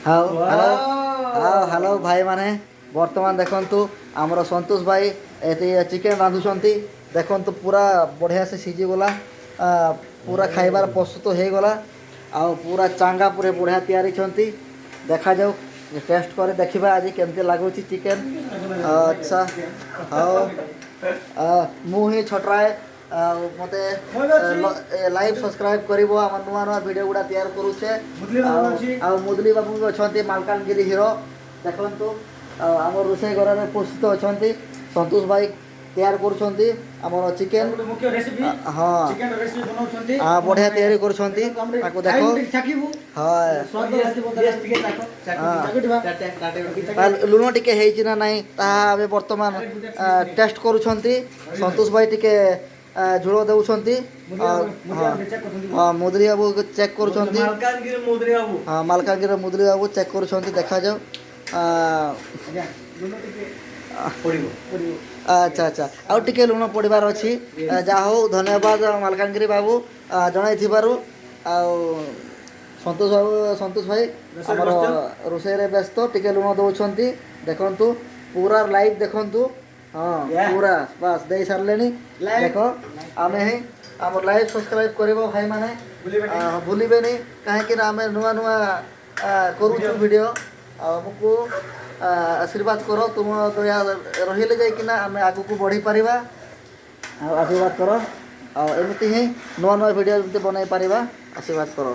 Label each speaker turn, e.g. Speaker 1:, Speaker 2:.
Speaker 1: How hello how hello भाई माने वर्तमान देखंतु हमर संतोष भाई एते चिकेन रांधुछंती देखंतु पूरा बढ़िया से सिझी गला पूरा खाइबार प्रस्तुत हो गला आ पूरा चांगा पूरे बढ़िया तैयारी छंती देखा जाऊ टेस्ट करे देखिबा आज केमते लागुची चिकेन अच्छा हाउ मु ही छटराए मते लाइव सब्सक्राइब करिवो हम नुआ नुआ वीडियो गुडा तैयार करूछे आ मुदली बाबू भी अच्छा मालकानगिरी हिरो देखु आम रोषे घर में प्रस्तुत अच्छा संतोष भाई तैयार कर चिकेन हाँ हाँ बढ़िया तैयारी कर लुण टे ना ना आम बर्तमान टेस्ट कर संतोष भाई टिके झोल दौरान हाँ मुदरी बाबू चेक कर हाँ मालकानगिरी मुदरी बाबू चेक कर देखा जाओ अच्छा अच्छा आउ टिके लुण पड़ार अच्छी जा हो धन्यवाद मालकानगिरी बाबू जन संतोष भाई आमर रोषे व्यस्त टिके लुण दौरान देखु पूरा लाइव देखु हाँ पूरा बस दे सारे देख आम ही आम लाइव सब्सक्राइब कर भाई मैंने भूलिबे नहीं कहीं आम नुआ नुआ करुचु वीडियो आमको आशीर्वाद कर तुम दया रही जाइना आम आग को बढ़ी पार आशीर्वाद कर एमती ही नुआ नुआ वीडियो बनई पार आशीर्वाद कर।